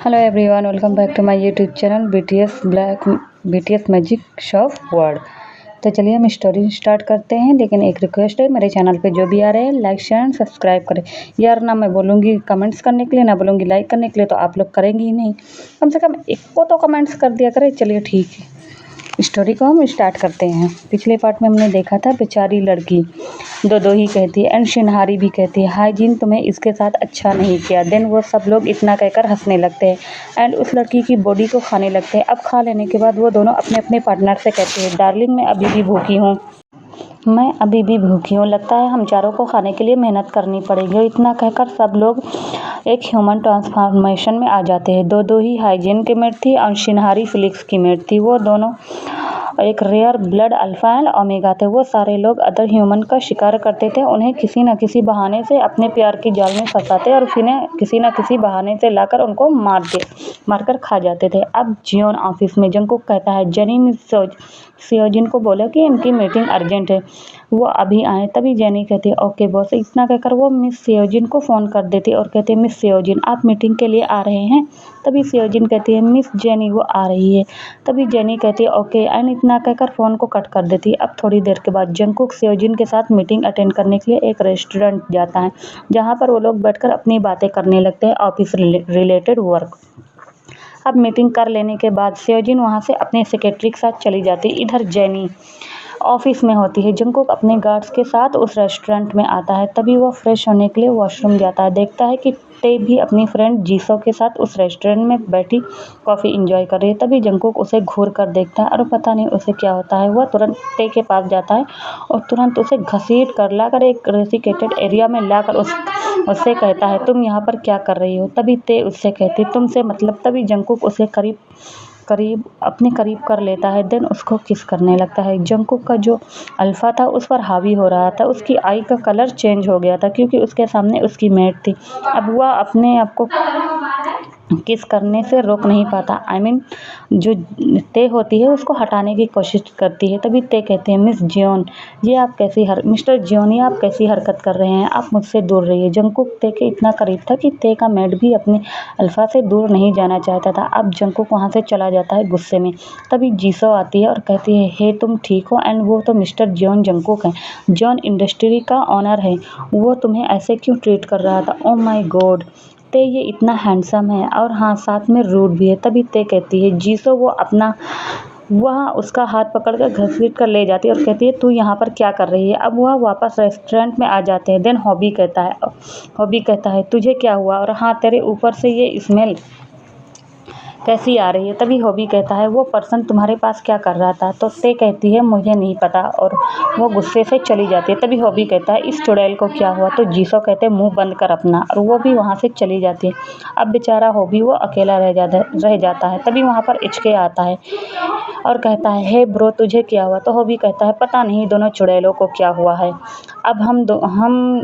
Hello everyone, welcome back to my YouTube channel BTS magic shop world. तो चलिए हम story start करते हैं। लेकिन एक रिक्वेस्ट है, मेरे चैनल पे जो भी आ रहे हैं लाइक शेयर एंड सब्सक्राइब करें। यार ना मैं बोलूँगी कमेंट्स करने के लिए, ना बोलूँगी लाइक करने के लिए, तो आप लोग करेंगे ही नहीं। कम से कम एक को तो कमेंट्स कर दिया करें। चलिए ठीक है, स्टोरी को हम स्टार्ट करते हैं। पिछले पार्ट में हमने देखा था बेचारी लड़की दो ही कहती है एंड शिनहारी भी कहती है, हाय जिन तुमने इसके साथ अच्छा नहीं किया। देन वो सब लोग इतना कहकर हंसने लगते हैं एंड उस लड़की की बॉडी को खाने लगते हैं। अब खा लेने के बाद वो दोनों अपने अपने पार्टनर से कहते हैं, डार्लिंग मैं अभी भी भूखी हूँ, लगता है हम चारों को खाने के लिए मेहनत करनी पड़ेगी। इतना कहकर सब लोग एक ह्यूमन ट्रांसफॉर्मेशन में आ जाते हैं। दो ही हाइजीन की मेट थी और शिनहारी फिलिक्स की मेट थी। वो दोनों एक rare blood alpha and omega थे। वो सारे लोग अदर ह्यूमन का शिकार करते थे, उन्हें किसी न किसी बहाने से अपने प्यार की जाल में फंसाते और फिर किसी न किसी बहाने से लाकर उनको मारकर खा जाते थे। अब जियोन ऑफिस में जंगकुक कहता है, जेनी मिस सियोजिन को बोला कि इनकी मीटिंग अर्जेंट है, वो अभी आए। तभी जेनी कहती है, ओके बॉस। इतना कहकर वो मिस सियोजिन को फ़ोन कर देती और कहती है, मिस सियोजिन आप मीटिंग के लिए आ रहे हैं। तभी सियोजिन कहती है, मिस जेनी वो आ रही है। तभी जेनी कहती है, ओके एंड इतना कहकर फ़ोन को कट कर देती है। अब थोड़ी देर के बाद जंगकुक सियोजिन के साथ मीटिंग अटेंड करने के लिए एक रेस्टोरेंट जाता है, जहाँ पर वो लोग बैठकर अपनी बातें करने लगते हैं, ऑफिस रिलेटेड वर्क। अब मीटिंग कर लेने के बाद सियोजिन वहाँ से अपने सेक्रेटरी के साथ चली जाती है। इधर जेनी ऑफिस में होती है। जंगकुक अपने गार्ड्स के साथ उस रेस्टोरेंट में आता है। तभी वो फ्रेश होने के लिए वॉशरूम जाता है। देखता है कि टे भी अपनी फ्रेंड जीसो के साथ उस रेस्टोरेंट में बैठी कॉफ़ी इंजॉय कर रही है। तभी जंगकुक उसे घूर कर देखता है और पता नहीं उसे क्या होता है। वह तुरंत टे के पास जाता है और तुरंत उसे घसीट कर लाकर एक रेसिकेटेड एरिया में लाकर उससे कहता है, तुम यहाँ पर क्या कर रही हो। तभी ते उससे कहती, तुमसे मतलब। तभी जंगकुक उसे अपने करीब कर लेता है। देन उसको किस करने लगता है। जंगकुक का जो अल्फा था उस पर हावी हो रहा था। उसकी आई का कलर चेंज हो गया था क्योंकि उसके सामने उसकी मेट थी। अब वह अपने आप को किस करने से रोक नहीं पाता। जो ते होती है उसको हटाने की कोशिश करती है। तभी ते कहते हैं, मिस्टर जियोन ये आप कैसी हरकत कर रहे हैं, आप मुझसे दूर रहिए। जंगकुक ते के इतना करीब था कि ते का मेट भी अपने अल्फा से दूर नहीं जाना चाहता था। अब जंगकुक वहाँ से चला जाता है गुस्से में। तभी जीसो आती है और कहती है, हे तुम ठीक हो। एंड वो तो मिस्टर जियोन जंगकुक हैं, जॉन इंडस्ट्री का ऑनर है। वो तुम्हें ऐसे क्यों ट्रीट कर रहा था। ओ माई गॉड, ते ये इतना हैंडसम है और हाँ साथ में रूड भी है। तभी ते कहती है, जीसो वह उसका हाथ पकड़कर घसीट कर ले जाती है और कहती है, तू यहाँ पर क्या कर रही है। अब वह वापस रेस्टोरेंट में आ जाते हैं। देन हॉबी कहता है, तुझे क्या हुआ, और हाँ तेरे ऊपर से ये स्मेल कैसी आ रही है। तभी हॉबी कहता है, वो पर्सन तुम्हारे पास क्या कर रहा था। तो ते कहती है, मुझे नहीं पता, और वो गुस्से से चली जाती है। तभी हॉबी कहता है, इस चुड़ैल को क्या हुआ। तो जीसो कहते हैं, मुंह बंद कर अपना, और वो भी वहाँ से चली जाती है। अब बेचारा हॉबी वो अकेला रह जाता है। तभी वहाँ पर इचके आता है और कहता है, हे ब्रो तुझे क्या हुआ। तो हॉबी कहता है, पता नहीं दोनों चुड़ैलों को क्या हुआ है। अब हम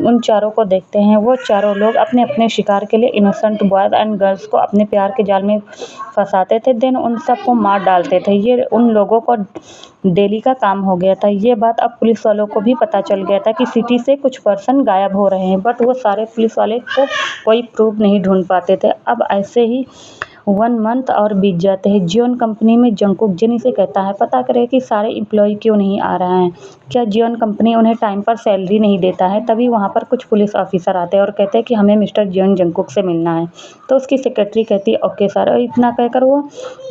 उन चारों को देखते हैं। वो चारों लोग अपने अपने शिकार के लिए इनोसेंट बॉयज़ एंड गर्ल्स को अपने प्यार के जाल में फंसाते थे। देन उन सबको मार डालते थे। ये उन लोगों को डेली का काम हो गया था। ये बात अब पुलिस वालों को भी पता चल गया था कि सिटी से कुछ पर्सन गायब हो रहे हैं, बट वो सारे पुलिस वाले को कोई प्रूफ नहीं ढूंढ पाते थे। अब ऐसे ही 1 मंथ और बीत जाते हैं। जियोन कंपनी में जंगकुक जेनी से कहता है, पता करें कि सारे एम्प्लॉय क्यों नहीं आ रहे हैं, क्या जियोन कंपनी उन्हें टाइम पर सैलरी नहीं देता है। तभी वहाँ पर कुछ पुलिस ऑफिसर आते हैं और कहते हैं कि हमें मिस्टर जियोन जंगकुक से मिलना है। तो उसकी सेक्रेटरी कहती है, ओके सर। और इतना कहकर वो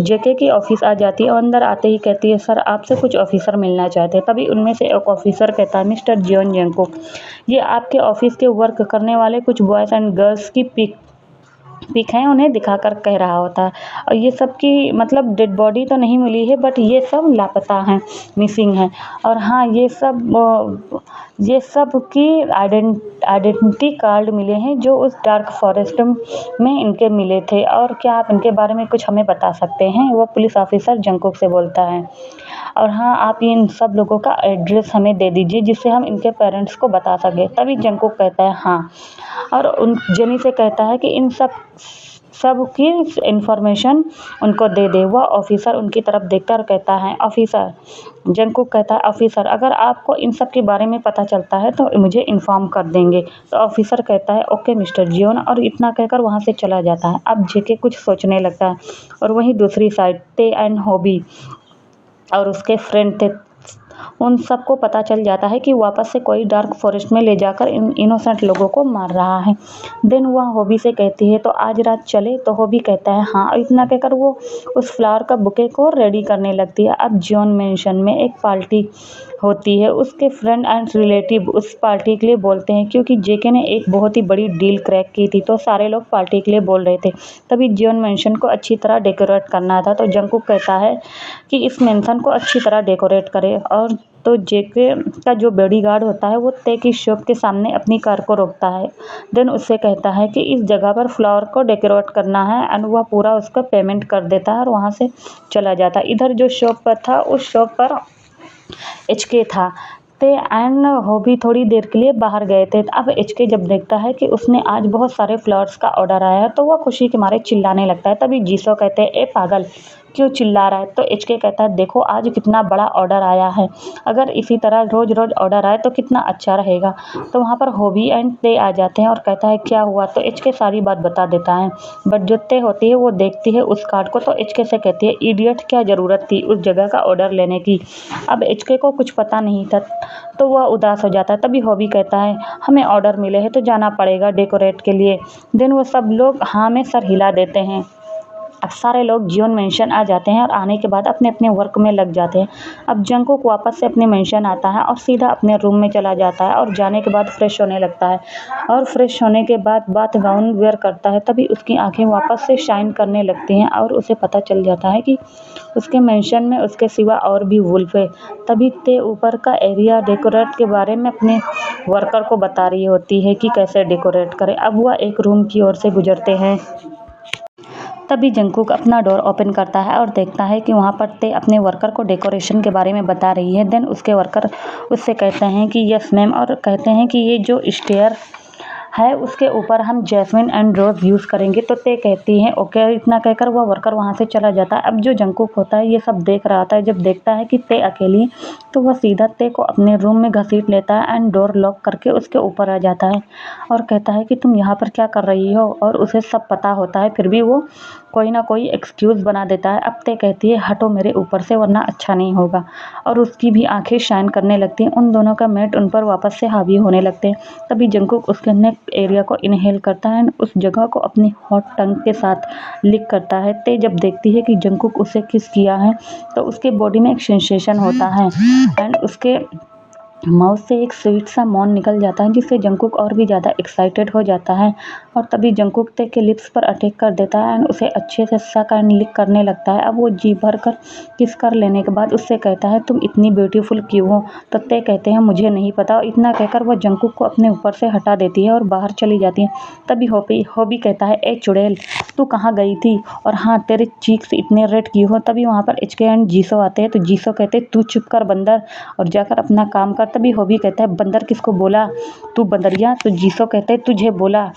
जेके की ऑफिस आ जाती है और अंदर आते ही कहती है, सर आपसे कुछ ऑफिसर मिलना चाहते हैं। तभी उनमें से एक ऑफिसर कहता है, मिस्टर जियोन जंगकुक ये आपके ऑफिस के वर्क करने वाले कुछ बॉयज़ एंड गर्ल्स की पिक है, उन्हें दिखाकर कह रहा होता है। और ये सब की मतलब डेड बॉडी तो नहीं मिली है, बट ये सब लापता हैं, मिसिंग हैं। और हाँ ये सब की आइडेंटिटी कार्ड मिले हैं जो उस डार्क फॉरेस्ट में इनके मिले थे। और क्या आप इनके बारे में कुछ हमें बता सकते हैं। वो पुलिस ऑफिसर जंगकुक से बोलता है, और हाँ आप इन सब लोगों का एड्रेस हमें दे दीजिए जिससे हम इनके पेरेंट्स को बता सकें। तभी जंगकुक कहता है, हाँ। और उन जेनी से कहता है कि इन सब सब की इन्फॉर्मेशन उनको दे दे। वह ऑफिसर उनकी तरफ देखता और कहता है ऑफिसर, जंगकुक कहता है ऑफिसर अगर आपको इन सब के बारे में पता चलता है तो मुझे इन्फॉर्म कर देंगे। तो ऑफिसर कहता है ओके मिस्टर जियोन, और इतना कहकर वहाँ से चला जाता है। अब जेके कुछ सोचने लगता है और वहीं दूसरी साइड ते एंड होबी और उसके फ्रेंड थे, उन सबको पता चल जाता है कि वापस से कोई डार्क फॉरेस्ट में ले जाकर इनोसेंट लोगों को मार रहा है। देन वह हॉबी से कहती है तो आज रात चले, तो हॉबी कहता है हाँ। और इतना कहकर वो उस फ्लावर का बुके को रेडी करने लगती है। अब जॉन मेंशन में एक पार्टी होती है, उसके फ्रेंड एंड रिलेटिव उस पार्टी के लिए बोलते हैं क्योंकि जेके ने एक बहुत ही बड़ी डील क्रैक की थी, तो सारे लोग पार्टी के लिए बोल रहे थे। तभी जॉन मेंशन को अच्छी तरह डेकोरेट करना था, तो जंगकुक कहता है कि इस मेंशन को अच्छी तरह डेकोरेट करे। और तो जेके का जो बॉडीगार्ड होता है वो ते की शॉप के सामने अपनी कार को रोकता है। देन उससे कहता है कि इस जगह पर फ्लावर को डेकोरेट करना है, एंड वह पूरा उसका पेमेंट कर देता है और वहाँ से चला जाता है। इधर जो शॉप पर था उस शॉप पर एचके था। ते एंड हॉबी थोड़ी देर के लिए बाहर गए थे। अब एचके जब देखता है कि उसने आज बहुत सारे फ्लावर्स का ऑर्डर आया है तो वह खुशी के मारे चिल्लाने लगता है। तभी जीसो कहते हैं ए पागल क्यों चिल्ला रहा है, तो एचके कहता है देखो आज कितना बड़ा ऑर्डर आया है, अगर इसी तरह रोज रोज ऑर्डर आए तो कितना अच्छा रहेगा। तो वहाँ पर हॉबी एंड ते आ जाते हैं और कहता है क्या हुआ, तो एचके सारी बात बता देता है। बट जो ते होती है वो देखती है उस कार्ड को, तो एचके से कहती है इडियट क्या ज़रूरत थी उस जगह का ऑर्डर लेने की। अब एचके को कुछ पता नहीं था तो वह उदास हो जाता है। तभी हॉबी कहता है हमें ऑर्डर मिले हैं तो जाना पड़ेगा डेकोरेट के लिए। देन वो सब लोग हाँ में सर हिला देते हैं। अब सारे लोग जियोन मेंशन आ जाते हैं और आने के बाद अपने अपने वर्क में लग जाते हैं। अब जंगकुक वापस से अपने मेंशन आता है और सीधा अपने रूम में चला जाता है और जाने के बाद फ्रेश होने लगता है और फ्रेश होने के बाद बाथ गाउन वेयर करता है। तभी उसकी आंखें वापस से शाइन करने लगती हैं और उसे पता चल जाता है कि उसके मेंशन में उसके सिवा और भी वुल्फ है। तभी ते ऊपर का एरिया डेकोरेट के बारे में अपने वर्कर को बता रही होती है कि कैसे डेकोरेट करें। अब वह एक रूम की ओर से गुजरते हैं। तभी जंगकुक अपना डोर ओपन करता है और देखता है कि वहाँ पर ते अपने वर्कर को डेकोरेशन के बारे में बता रही है। देन उसके वर्कर उससे कहते हैं कि यस मैम, और कहते हैं कि ये जो स्टेयर है उसके ऊपर हम जैस्मिन एंड रोज़ यूज़ करेंगे। तो ते कहती है ओके। इतना कहकर वह वर्कर वहाँ से चला जाता है। अब जो जंगकुक होता है ये सब देख रहा था, जब देखता है कि ते अकेली है तो वह सीधा ते को अपने रूम में घसीट लेता है एंड डोर लॉक करके उसके ऊपर आ जाता है और कहता है कि तुम यहाँ पर क्या कर रही हो। और उसे सब पता होता है फिर भी वो कोई ना कोई एक्सक्यूज़ बना देता है। अब ते कहती है हटो मेरे ऊपर से वरना अच्छा नहीं होगा, और उसकी भी आंखें शाइन करने लगती हैं। उन दोनों का मेट उन पर वापस से हावी होने लगते हैं। तभी जंगकुक उसके नेक एरिया को इनहेल करता है एंड उस जगह को अपनी हॉट टंग के साथ लिक करता है। ते जब देखती है कि जंगकुक उसे किस किया है तो उसके बॉडी में एक सेंसेशन होता है एंड उसके माउथ से एक स्वीट सा मौन निकल जाता है जिससे जंगकुक और भी ज़्यादा एक्साइटेड हो जाता है। और तभी जंगकुक ते के लिप्स पर अटैक कर देता है एंड उसे अच्छे से सक एंड लिक करने लगता है। अब वो जी भर कर किस कर लेने के बाद उससे कहता है तुम इतनी ब्यूटीफुल क्यों हो। तो ते कहते हैं मुझे नहीं पता। और इतना कहकर वह जंगकुक को अपने ऊपर से हटा देती है और बाहर चली जाती है। तभी हॉबी कहता है ए चुड़ैल तू कहाँ गई थी, और हाँ तेरे चीक्स इतने रेड क्यों हो। तभी वहाँ पर एचके एंड जीसो आते हैं। तो जीसो कहते तू चुप कर बंदर और जाकर अपना काम कर। तभी हॉबी कहता है बंदर किसको बोला, तू बंदरिया। तो जीसो कहते हैं तुझे बोला।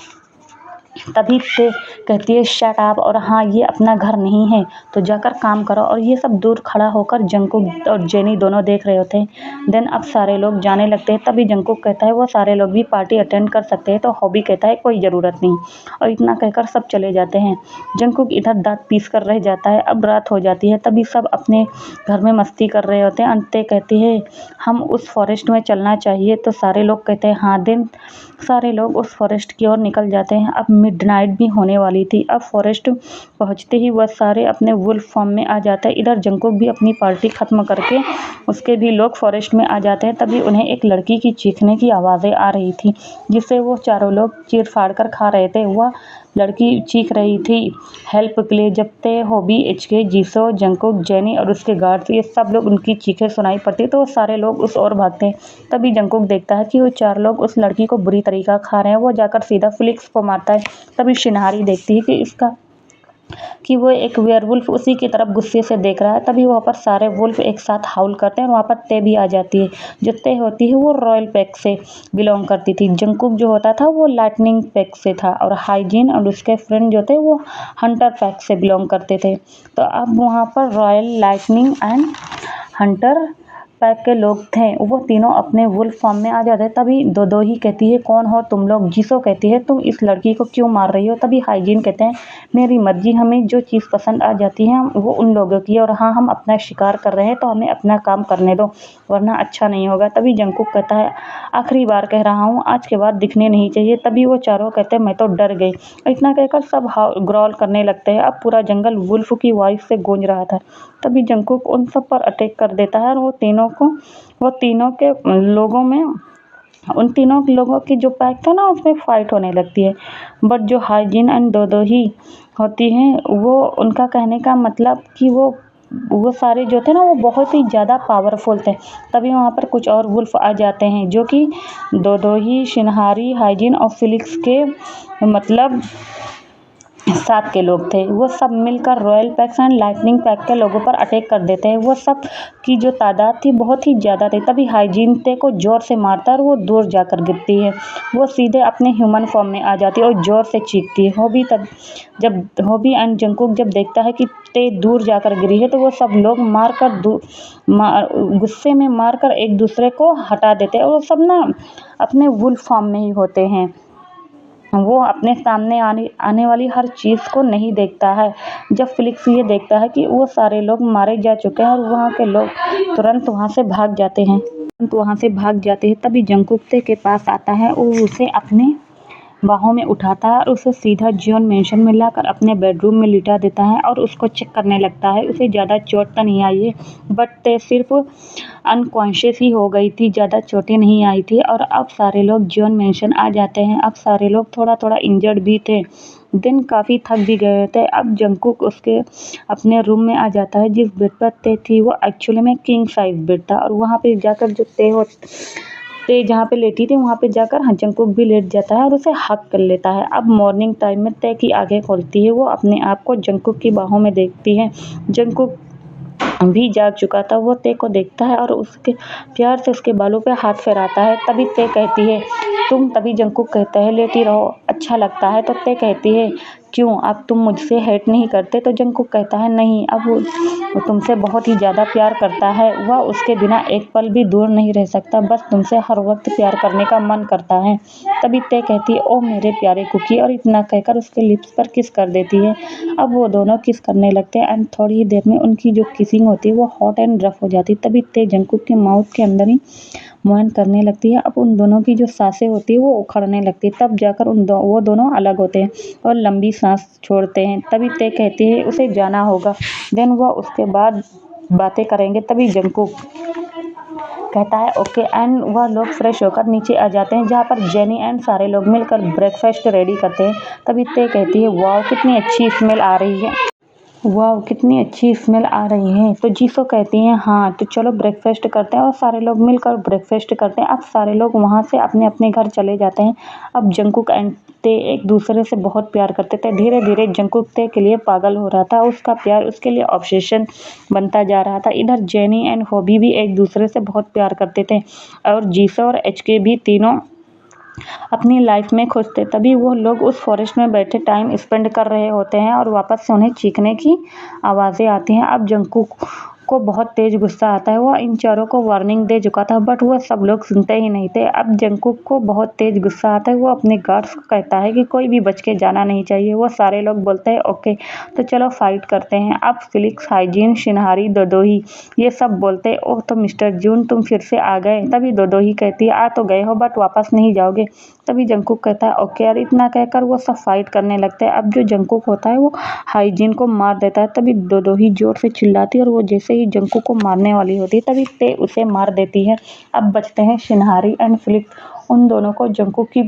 तभी ते कहती है शट अप, और हाँ ये अपना घर नहीं है तो जाकर काम करो। और ये सब दूर खड़ा होकर जंगकुक और जेनी दोनों देख रहे होते हैं। देन अब सारे लोग जाने लगते हैं। तभी जंगकुक कहता है वो सारे लोग भी पार्टी अटेंड कर सकते हैं, तो हॉबी कहता है कोई ज़रूरत नहीं, और इतना कहकर सब चले जाते हैं। जंगकुक इधर दांत पीस कर रह जाता है। अब रात हो जाती है। तभी सब अपने घर में मस्ती कर रहे होते हैं। अंते कहती है हम उस फॉरेस्ट में चलना चाहिए, तो सारे लोग कहते हैं हाँ। दिन सारे लोग उस फॉरेस्ट की ओर निकल जाते हैं। अब मिडनाइट भी होने वाली थी। अब फॉरेस्ट पहुंचते ही वह सारे अपने वुल्फ फॉर्म में आ जाते हैं। इधर जंगकुक भी अपनी पार्टी खत्म करके उसके भी लोग फॉरेस्ट में आ जाते हैं। तभी उन्हें एक लड़की की चीखने की आवाज़ें आ रही थी जिसे वो चारों लोग चीर फाड़ कर खा रहे थे। वह लड़की चीख रही थी हेल्प के लिए। जब ते हॉबी एचके जीसो जंगकुक जेनी और उसके गार्ड्स ये सब लोग उनकी चीखें सुनाई पड़ती तो वो सारे लोग उस ओर भागते हैं। तभी जंगकुक देखता है कि वो चार लोग उस लड़की को बुरी तरीका खा रहे हैं। वो जाकर सीधा फ्लिक्स को मारता है। तभी शिनहारी देखती है कि इसका कि वो एक वेयरवुल्फ उसी की तरफ गुस्से से देख रहा है। तभी वहाँ पर सारे वुल्फ एक साथ हाउल करते हैं और वहाँ पर ते भी आ जाती है। जो ते होती है वो रॉयल पैक से बिलोंग करती थी। जंगकुक जो होता था वो लाइटनिंग पैक से था और हाइजीन और उसके फ्रेंड जो थे वो हंटर पैक से बिलोंग करते थे। तो अब वहाँ पर royal, lightning and Hunter pack के लोग थे, वो तीनों अपने वुल्फ फॉर्म में आ जाते। तभी दोदोही कहती है, कौन हो तुम लोग? जीसो कहती है, तुम इस लड़की को क्यों मार रही हो? तभी हाइजीन कहते हैं, मेरी मर्जी, हमें जो चीज़ पसंद आ जाती है वो उन लोगों की है और हाँ, हम अपना शिकार कर रहे हैं तो हमें अपना काम करने दो, वरना अच्छा नहीं होगा। तभी जंगकुक कहता है, आखिरी बार कह रहा हूँ, आज के बाद दिखने नहीं चाहिए। तभी वो चारों कहते हैं, मैं तो डर गई। इतना कहकर सब ग्रॉल करने लगते हैं। अब पूरा जंगल वुल्फ की वॉइस से गूंज रहा था। तभी जंगकुक उन सब पर अटैक कर देता है और वो तीनों के लोगों में, उन तीनों लोगों की जो पैक था ना उसमें फाइट होने लगती है। बट जो हाइजीन एंड दोदोही होती हैं, वो उनका कहने का मतलब कि वो सारे जो थे ना वो बहुत ही ज़्यादा पावरफुल थे। तभी वहाँ पर कुछ और वुल्फ आ जाते हैं जो कि दोदोही, शिनहारी, हाइजीन और फिलिक्स के मतलब साथ के लोग थे। वो सब मिलकर royal packs and lightning pack के लोगों पर अटैक कर देते हैं। वो सब की जो तादाद थी बहुत ही ज़्यादा थी। तभी हाइजीन ते को ज़ोर से मारता है और वो दूर जाकर गिरती है। वो सीधे अपने ह्यूमन फॉर्म में आ जाती है और ज़ोर से चीखती है। होबी एंड जंगकुक जब देखता है कि ते दूर जाकर गिरी है तो वो सब लोग गुस्से में मारकर एक दूसरे को हटा देते हैं और वो सब ना अपने वुल्फ फॉर्म में ही होते हैं। वो अपने सामने आने वाली हर चीज़ को नहीं देखता है। जब फिलिक्स ये देखता है कि वो सारे लोग मारे जा चुके हैं और वहाँ के लोग तुरंत वहाँ से भाग जाते हैं, तभी जंगकुक ते के पास आता है और उसे अपने बाहों में उठाता है और उसे सीधा जियोन मेंशन में लाकर अपने बेडरूम में लिटा देता है और उसको चेक करने लगता है। उसे ज़्यादा चोट तो नहीं आई है, बट ते सिर्फ अनकॉन्शियस ही हो गई थी, ज़्यादा चोटें नहीं आई थी। और अब सारे लोग जियोन मेंशन आ जाते हैं। अब सारे लोग थोड़ा थोड़ा इंजर्ड भी थे, दिन काफ़ी थक भी गए थे। अब जंगकुक उसके अपने रूम में आ जाता है। जिस बेड पर ते थी वो एक्चुअली में किंग साइज बेड था और वहाँ पे जाकर जो ते जहाँ पे लेटी थी वहाँ पे जाकर जंगकुक भी लेट जाता है और उसे हग कर लेता है। अब मॉर्निंग टाइम में ते की आंखें खोलती है। वो अपने आप को जंगकुक की बाहों में देखती है। जंगकुक भी जाग चुका था। वो ते को देखता है और उसके प्यार से उसके बालों पे हाथ फेराता है। तभी ते कहती है, तभी जंगकुक कहता है, लेटी रहो, अच्छा लगता है। तो ते कहती है, क्यों, अब तुम मुझसे हेट नहीं करते? तो जंगकुक कहता है, नहीं, अब वो तुमसे बहुत ही ज़्यादा प्यार करता है। वह उसके बिना एक पल भी दूर नहीं रह सकता, बस तुमसे हर वक्त प्यार करने का मन करता है। तभी ते कहती है, ओ मेरे प्यारे कुकी, और इतना कहकर उसके लिप्स पर किस कर देती है। अब वो दोनों किस करने लगते हैं एंड थोड़ी ही देर में उनकी जो किसिंग होती है वो हॉट एंड रफ हो जाती है। तभी ते जंगकुक के माउथ के अंदर ही मोहन करने लगती है। अब उन दोनों की जो सांसें होती है वो उखड़ने लगती है। तब जाकर वो दोनों अलग होते हैं और लंबी सांस छोड़ते हैं। तभी ते कहती है, उसे जाना होगा, देन वह उसके बाद बातें करेंगे। तभी जंगकुक कहता है, ओके, एंड वह लोग फ्रेश होकर नीचे आ जाते हैं जहाँ पर जेनी एंड सारे लोग मिलकर ब्रेकफास्ट रेडी करते हैं। तभी ते कहती है, वाह कितनी अच्छी स्मेल आ रही है, वाह कितनी अच्छी स्मेल आ रही है। तो जीसो कहती हैं, हाँ तो चलो ब्रेकफास्ट करते हैं, और सारे लोग मिलकर ब्रेकफास्ट करते हैं। अब सारे लोग वहाँ से अपने अपने घर चले जाते हैं। अब जंगकुक एंड ते एक दूसरे से बहुत प्यार करते थे। धीरे धीरे जंगकुक ते के लिए पागल हो रहा था, उसका प्यार उसके लिए ऑब्सेशन बनता जा रहा था। इधर जेनी एंड होबी भी एक दूसरे से बहुत प्यार करते थे और जीसो और एचके भी तीनों अपनी लाइफ में खुश थे। तभी वो लोग उस फॉरेस्ट में बैठे टाइम स्पेंड कर रहे होते हैं और वापस से उन्हें चीखने की आवाज़ें आती हैं। अब जंगकुक को बहुत तेज गुस्सा आता है। वह इन चारों को वार्निंग दे चुका था, बट वह सब लोग सुनते ही नहीं थे। अब जंगकुक को बहुत तेज गुस्सा आता है। वो अपने गार्ड्स को कहता है कि कोई भी बच के जाना नहीं चाहिए। वो सारे लोग बोलते हैं, ओके तो चलो फाइट करते हैं। अब फिलिक्स, हाइजीन, शिनहारी, दोदोही ये सब बोलते हैं, ओह तो मिस्टर जून तुम फिर से आ गए। तभी दोदोही कहती है, आ तो गए हो बट वापस नहीं जाओगे। तभी जंगकुक कहता है, ओके यार। इतना कहकर वो सब फाइट करने लगते हैं। अब जो जंगकुक होता है वो हाइजीन को मार देता है। तभी दोदोही जोर से चिल्लाती है और वो जैसे ही जंगकुक को मारने वाली होती है तभी ते उसे मार देती है। अब बचते हैं शिनहारी एंड फिलिक्स। उन दोनों को जंगकुक के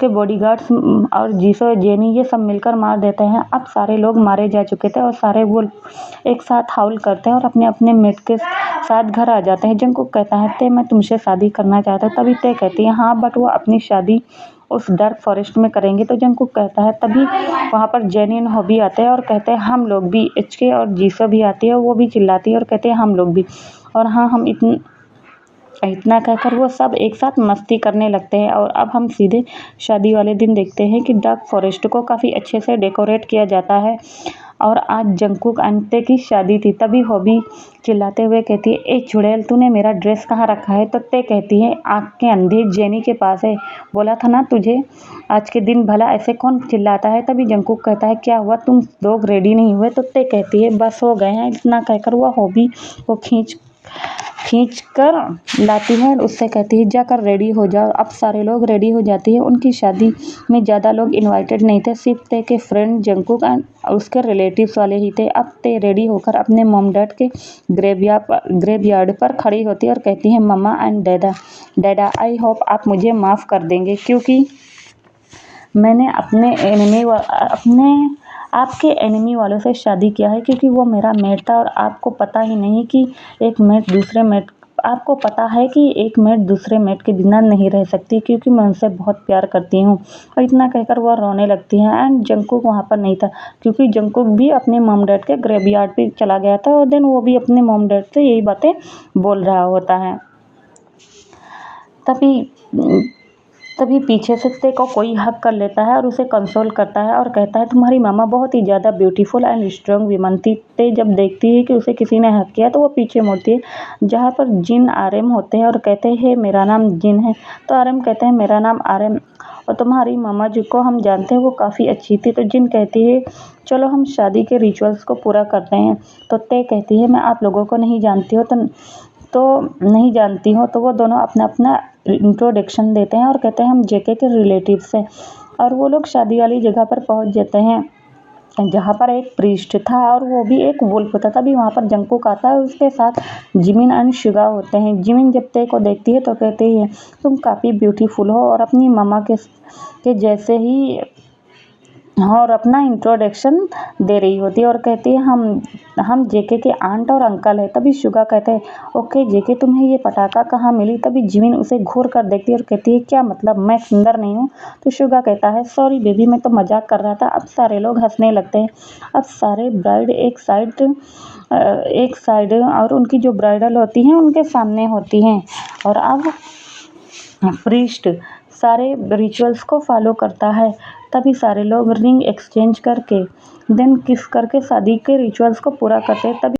बॉडीगार्ड्स और जीसो, जेनी ये सब मिलकर मार देते हैं। अब सारे लोग मारे जा चुके थे और सारे वुल्फ एक साथ हाउल करते हैं और अपने अपने मेट के साथ घर आ जाते हैं। जंगकुक कहता है, ते मैं तुमसे शादी करना चाहता हूँ। तभी ते कहती है, हाँ बट वो अपनी शादी उस डार्क फॉरेस्ट में करेंगे। तो जंगकुक कहता है, तभी वहाँ पर जेनिन हो भी आते हैं और कहते हैं हम लोग भी। एचके और जीसो भी आती है, वो भी चिल्लाती है और कहते हैं हम लोग भी। और हाँ, हम इतना कहकर वो सब एक साथ मस्ती करने लगते हैं। और अब हम सीधे शादी वाले दिन देखते हैं कि डार्क फॉरेस्ट को काफ़ी अच्छे से डेकोरेट किया जाता है। और आज जंगकुक अंते की शादी थी। तभी हॉबी चिल्लाते हुए कहती है, ए चुड़ैल, तूने मेरा ड्रेस कहाँ रखा है? तो ते कहती है, आँख के अंधे जेनी के पास है, बोला था ना तुझे आज के दिन भला ऐसे कौन चिल्लाता है? तभी जंगकुक कहता है, क्या हुआ, तुम लोग रेडी नहीं हुए? तो ते कहती है, बस हो गए हैं। इतना कहकर वह हॉबी को खींच कर लाती है और उससे कहती है, जाकर रेडी हो जाओ। अब सारे लोग रेडी हो जाती है। उनकी शादी में ज़्यादा लोग इनवाइटेड नहीं थे, सिर्फ ते के फ्रेंड जंगकुक एंड उसके रिलेटिव्स वाले ही थे। अब ते रेडी होकर अपने मॉम डैड के ग्रेवयार्ड पर खड़ी होती है और कहती है, मम्मा एंड डैडा, आई होप आप मुझे माफ़ कर देंगे, क्योंकि मैंने आपके एनिमी वालों से शादी किया है, क्योंकि वो मेरा मेट था। और आपको पता ही नहीं कि आपको पता है कि एक मेट दूसरे मेट के बिना नहीं रह सकती, क्योंकि मैं उनसे बहुत प्यार करती हूँ। और इतना कहकर वो रोने लगती है। एंड जंगकुक वहाँ पर नहीं था, क्योंकि जंगकुक भी अपने मॉम डैड के ग्रेवयार्ड पे चला गया था। और देन वो भी अपने मॉम डैड से यही बातें बोल रहा होता है। तभी पीछे से ते को कोई हक कर लेता है और उसे कंसोल करता है और कहता है, तुम्हारी मामा बहुत ही ज़्यादा ब्यूटीफुल एंड स्ट्रांग विमन थी। ते जब देखती है कि उसे किसी ने हक किया तो वो पीछे मुड़ती है, जहाँ पर जिन आरएम होते हैं और कहते हैं, मेरा नाम जिन है। तो आरएम कहते हैं, मेरा नाम आरएम, और तुम्हारी मामा जिसको हम जानते हैं वो काफ़ी अच्छी थी। तो जिन कहती है, चलो हम शादी के रिचुअल्स को पूरा करते हैं। तो ते कहती है, मैं आप लोगों को नहीं जानती हो। तो वो दोनों अपना अपना इंट्रोडक्शन देते हैं और कहते हैं, हम जेके के रिलेटिव्स हैं। और वो लोग शादी वाली जगह पर पहुंच जाते हैं, जहाँ पर एक प्रीस्ट था और वो भी एक वुल्फ था। तभी वहाँ पर जंगकुक आता है, उसके साथ जिमिन एंड शुगा होते हैं। जिमिन जब ते को देखती है तो कहती है, तुम काफ़ी ब्यूटीफुल हो और अपनी मामा के जैसे ही हाँ, और अपना इंट्रोडक्शन दे रही होती है और कहती है, हम जेके के आंट और अंकल है। तभी शुगा कहते हैं, ओके जेके, तुम्हें ये पटाखा कहाँ मिली? तभी जिमिन उसे घूर कर देखती है और कहती है, क्या मतलब, मैं सुंदर नहीं हूँ? तो शुगा कहता है, सॉरी बेबी, मैं तो मजाक कर रहा था। अब सारे लोग हंसने लगते हैं। अब सारे ब्राइड एक साइड और उनकी जो ब्राइडल होती हैं उनके सामने होती हैं। और अब प्रीस्ट सारे रिचुअल्स को फॉलो करता है। तभी सारे लोग रिंग एक्सचेंज करके देन किस करके शादी के रिचुअल्स को पूरा करते हैं। तभी